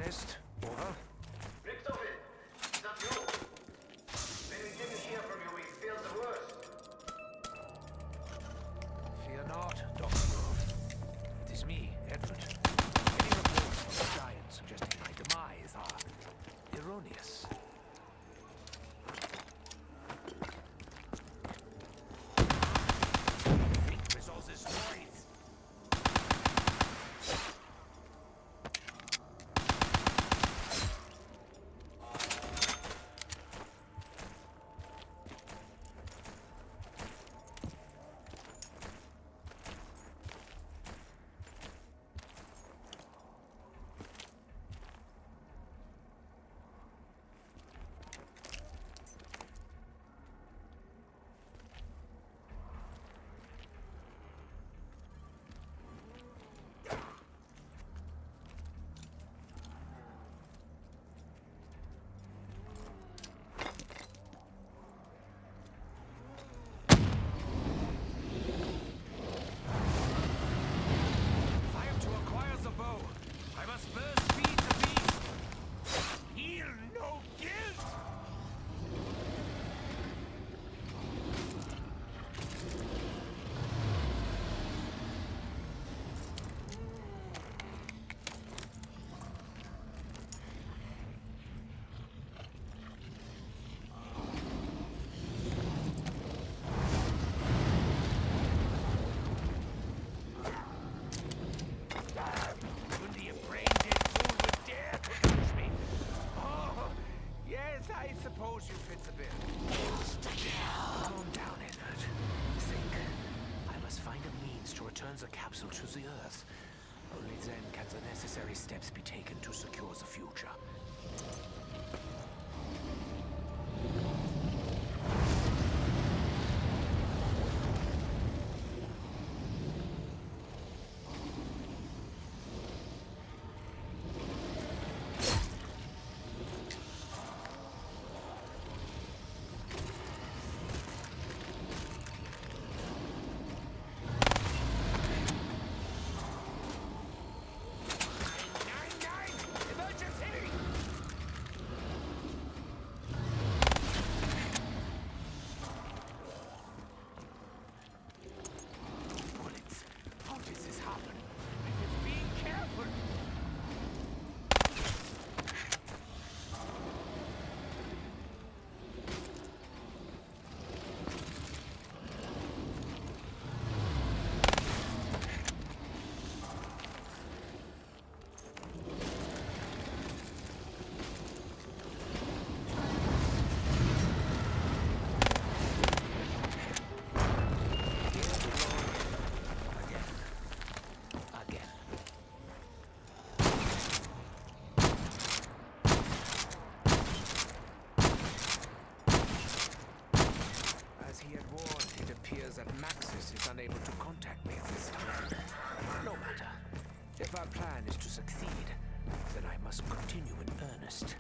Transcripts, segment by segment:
Ernest, over. Richtofen, is that you? When we didn't hear from you, we feared the worst. Fear not, Dr. Grove. It is me, Edward. Any reports from the Giant suggesting my demise are erroneous. Think resources noise. Suppose you fit the bill. Calm down, Edward. Think. I must find a means to return the capsule to the Earth. Only then can the necessary steps be taken to secure the future. Unable to contact me at this time. No matter. If our plan is to succeed, then I must continue in earnest.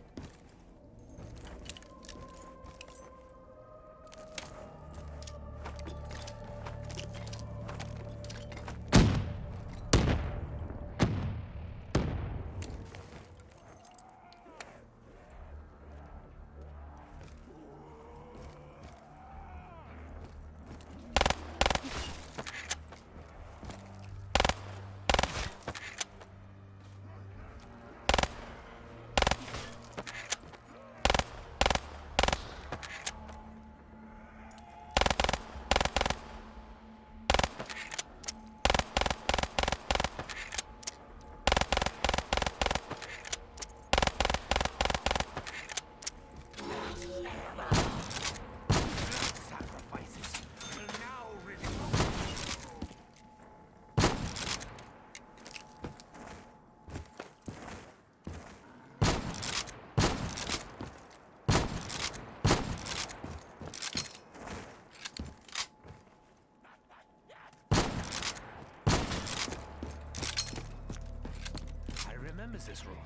This room.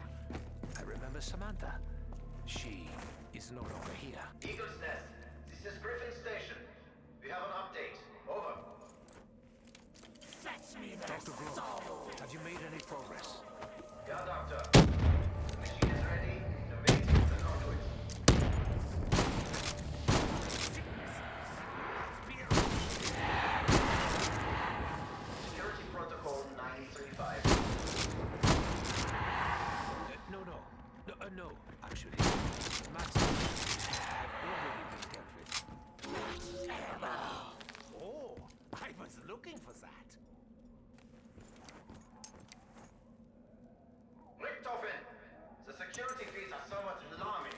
I remember Samantha. She is no longer here. Eagle's Nest, this is Griffin Station. We have an update. Over. Dr. Grove, have you made any progress? Yeah, Doctor. looking for that. Richtofen! The security feeds are somewhat alarming.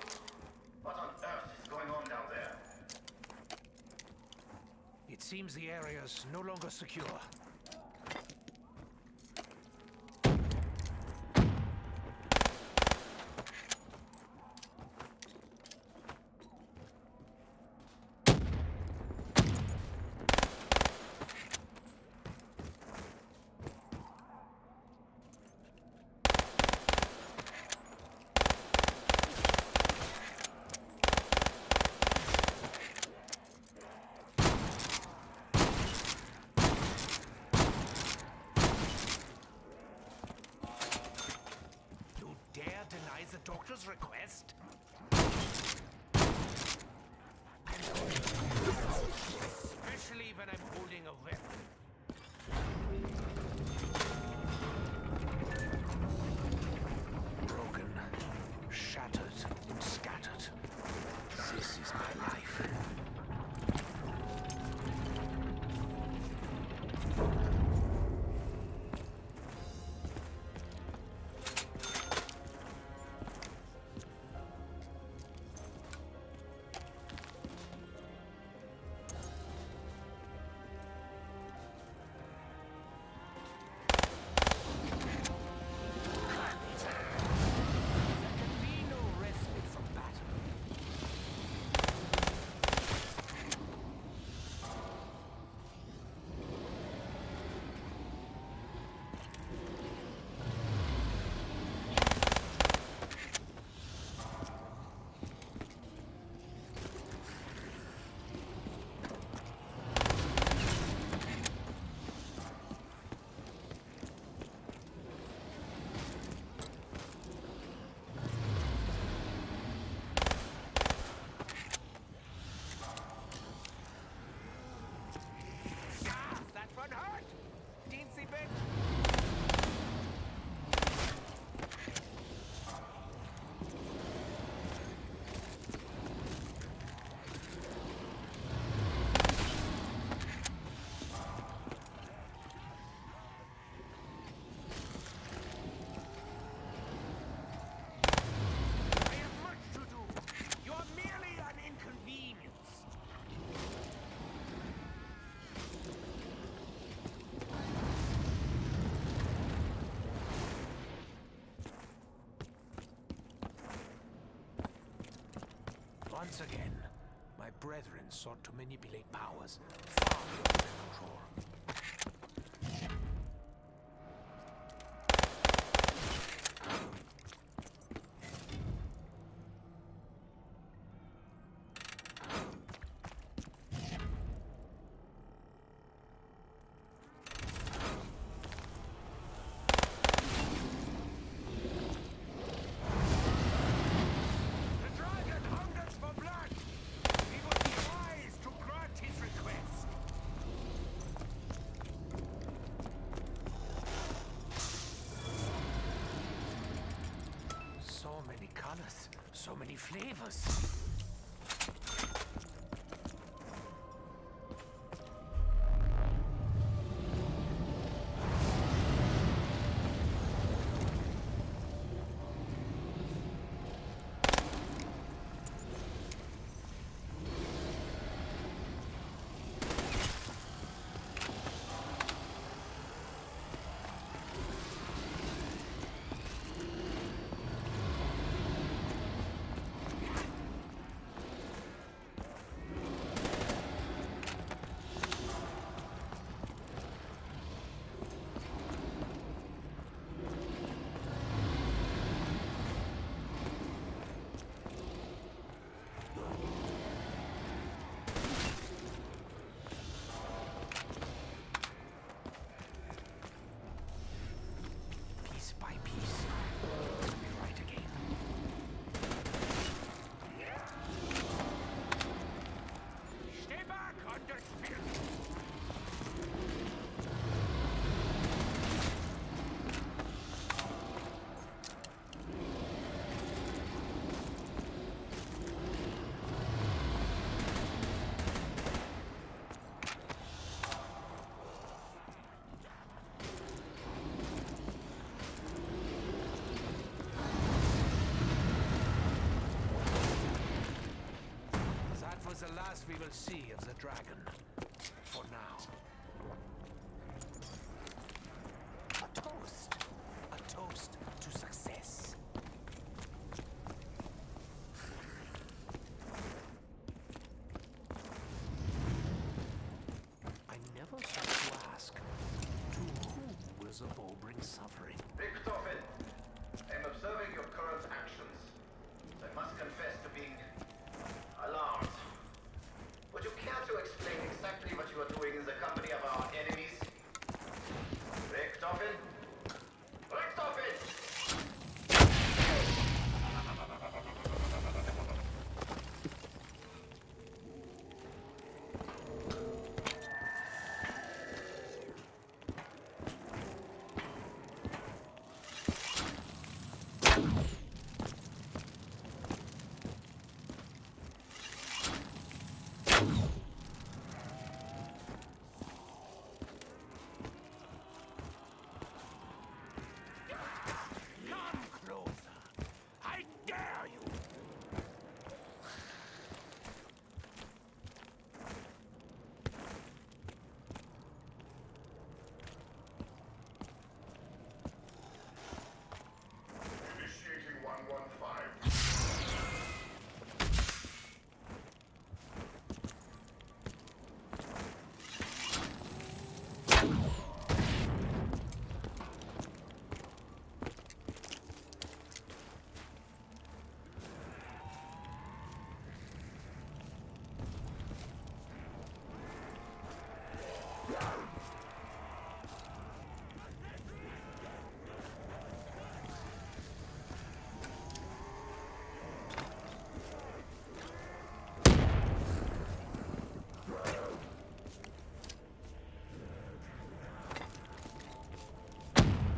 What on earth is going on down there? It seems the area's no longer secure. Deny the doctor's request? Especially when I'm holding a weapon. Broken, shattered, scattered. This is my life. Once again, my brethren sought to manipulate powers far beyond their control. So many flavors. we will see of the dragon. For now. A toast. A toast to success. I never thought to ask, to whom will the bow bring suffering? Richtofen, I'm observing your current actions. I must confess to being alarmed. Would you care to explain exactly what you are doing in the company of our enemies? Richtofen? Richtofen! Come closer. I dare you. Initiating 115.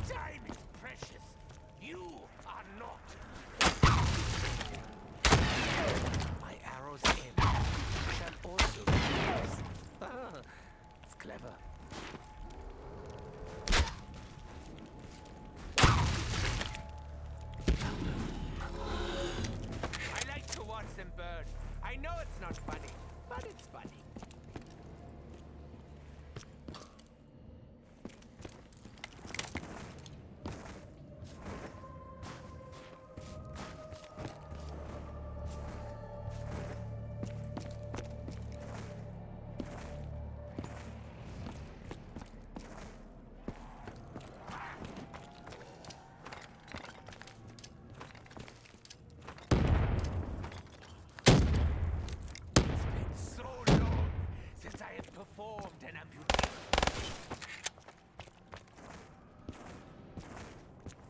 Time is precious. You are not. My arrow's end shall also be yours. Ah, it's clever. I like to watch them burn. I know it's not funny, but it's funny. It's been so long since I have performed an amputation.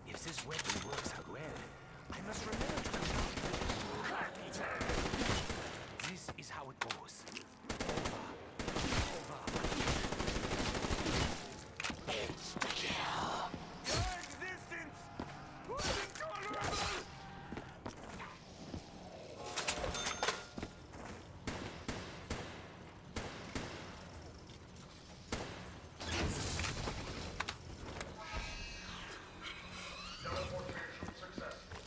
If this weapon works out well, I must remember to come. This is how it goes. Over. Your existence was intolerable! Teleportation successful.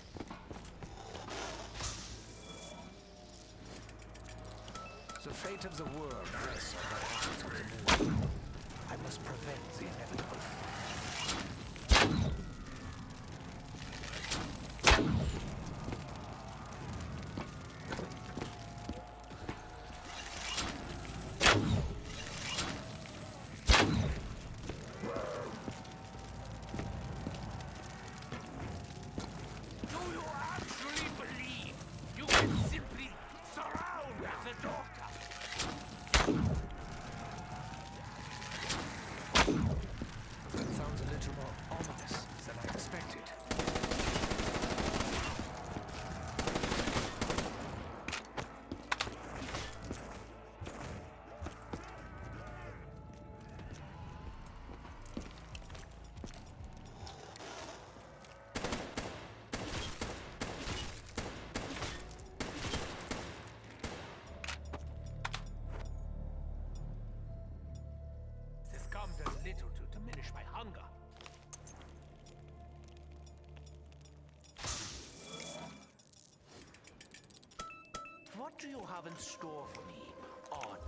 The fate of the world rests on the heart of the moon. I must prevent the inevitable. Do you actually believe you can simply surround the daughter? That sounds a little more ominous than I expected. This calm does little to diminish my hunger. What do you have in store for me odd.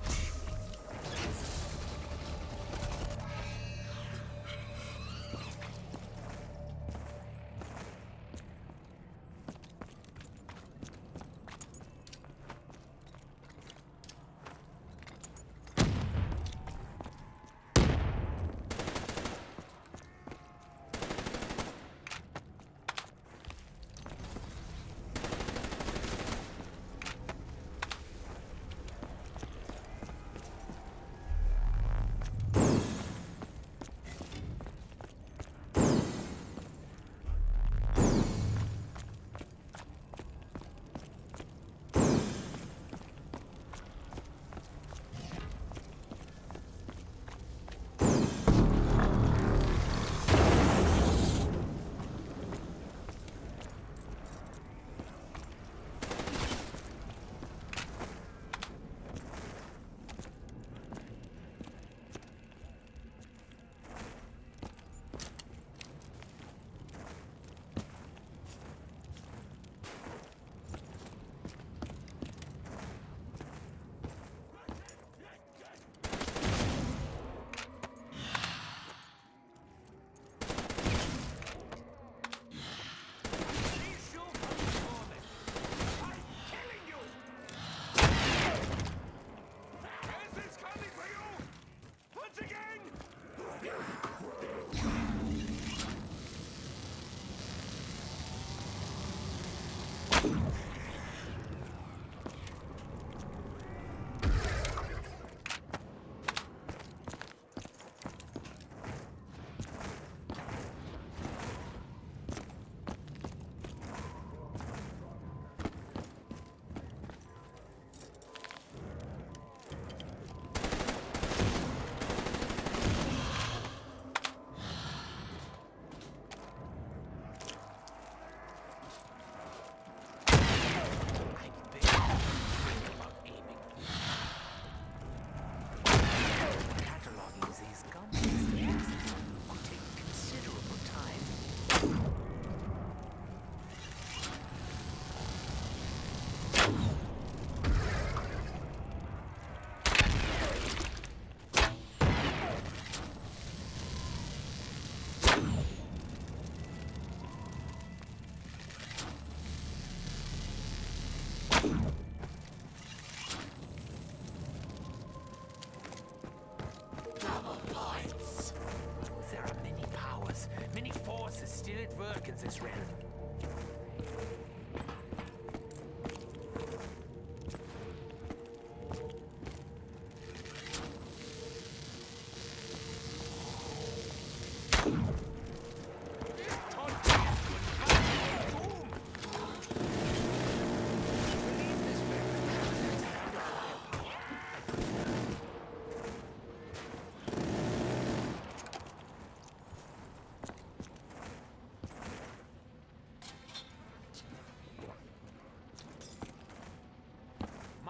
Still at work in this realm.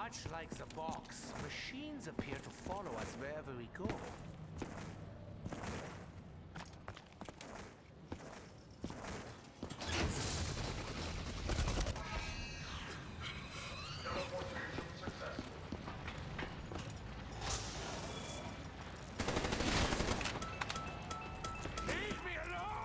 Much like the box, machines appear to follow us wherever we go. Leave me alone!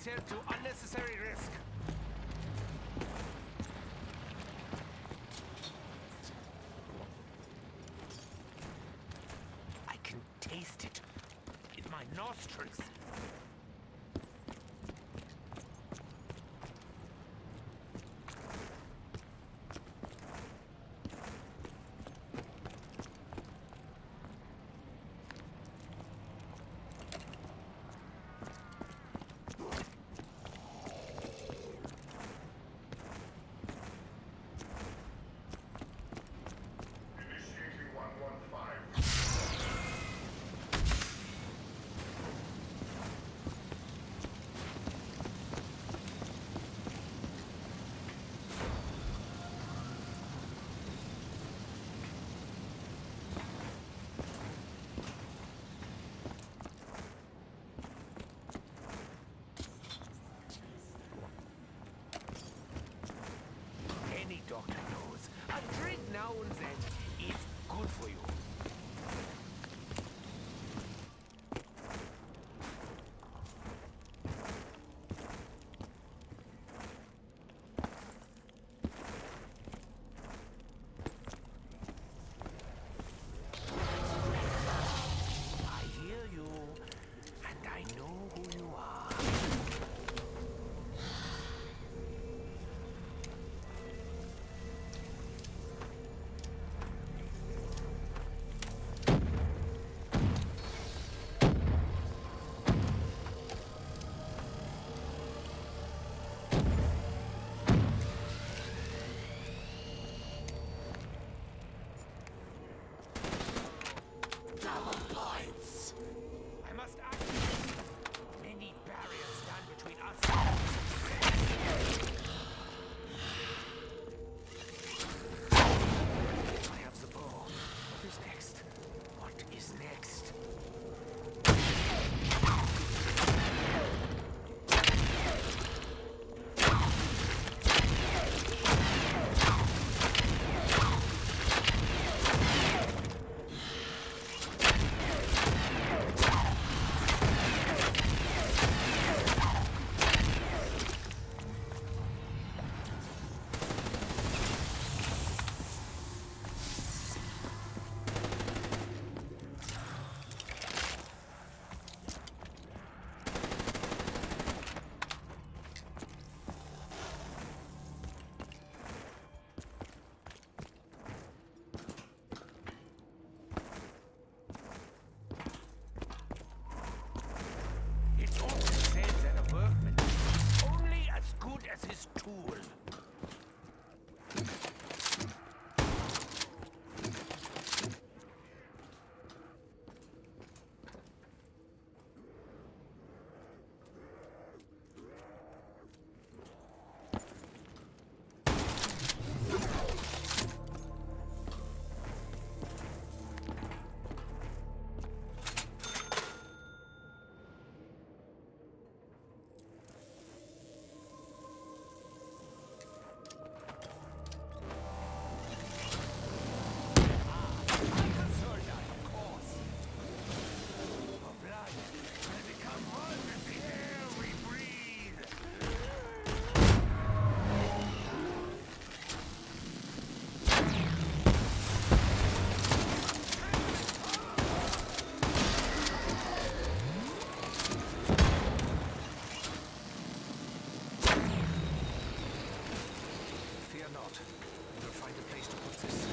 myself to unnecessary risk. my nostrils. Initiating 115. Any doctor knows a drink now and then is good for you. I hear you, and I know who you are. I must act. Many barriers stand between us and success. I have the bow. What is next? What is next? It's often said that a workman is only as good as his tool. Fear not. We'll find a place to put this.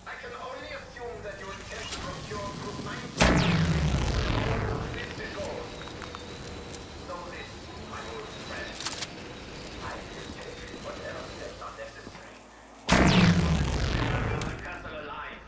I can only assume that you intend to procure Group 19. This is all. Know this, my old friend. I will take whatever steps are necessary. Keep the castle alive.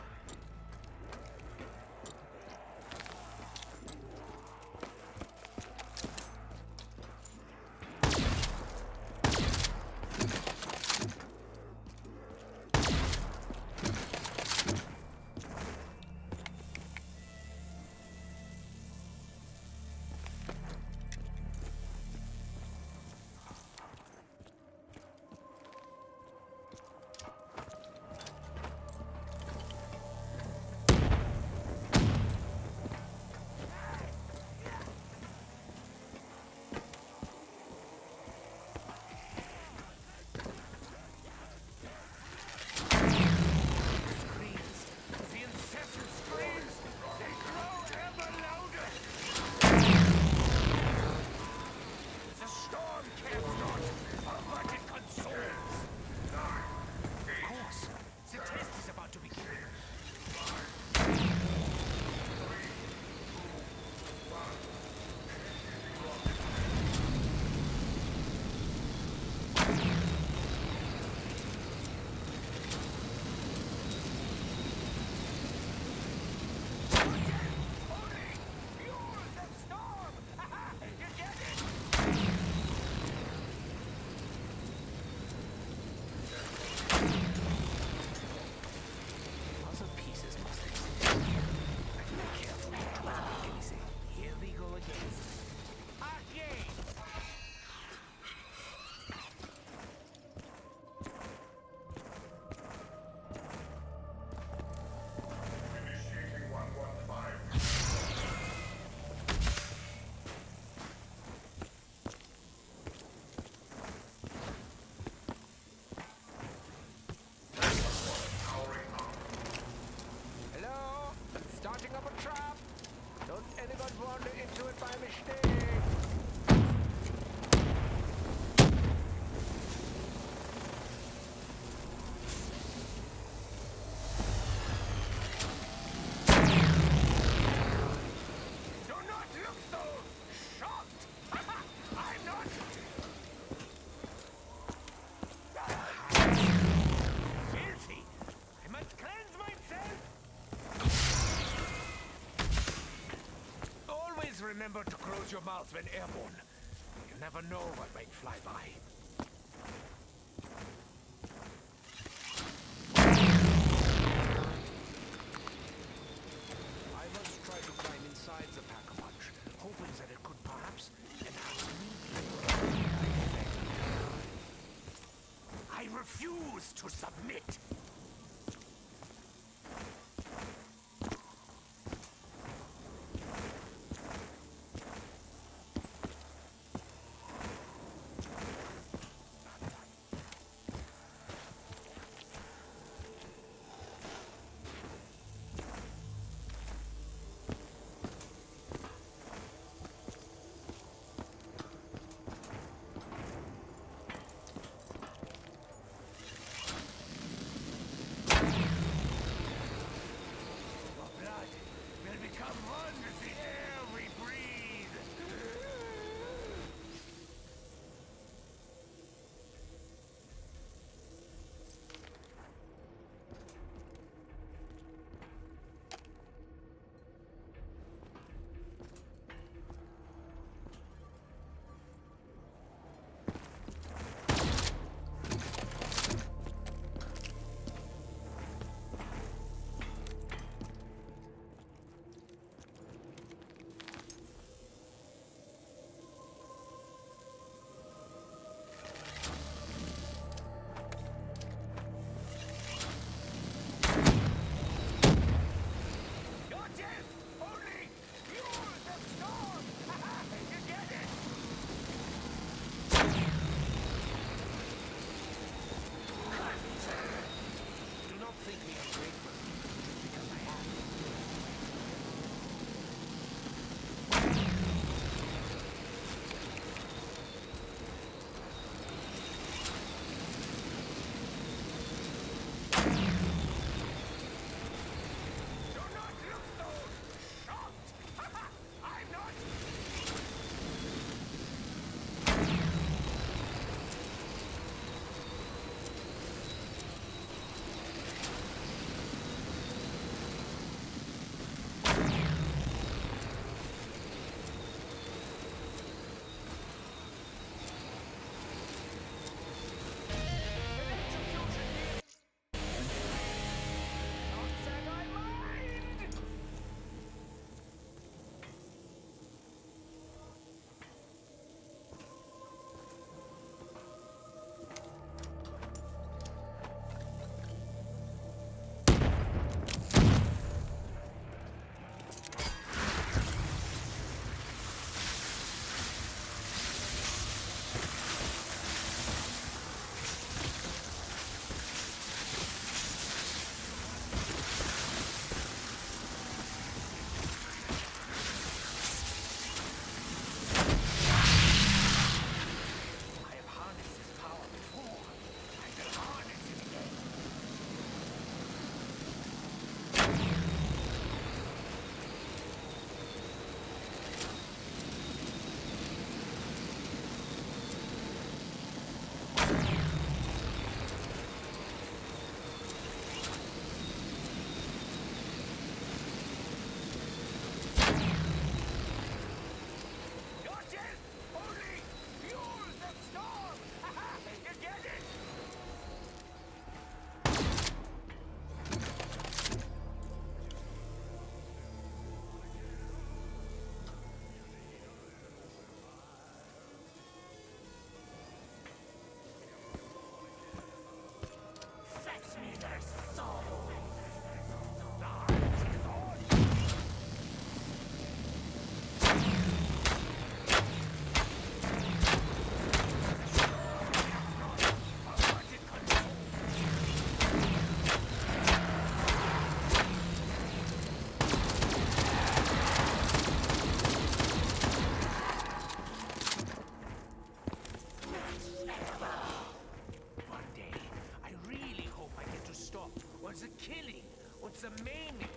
remember to close your mouth when airborne. You never know what might fly by. I once tried to climb inside the Pack-a-Punch, hoping that it could perhaps enhance me. I refuse to submit! What's the killing? What's the maiming?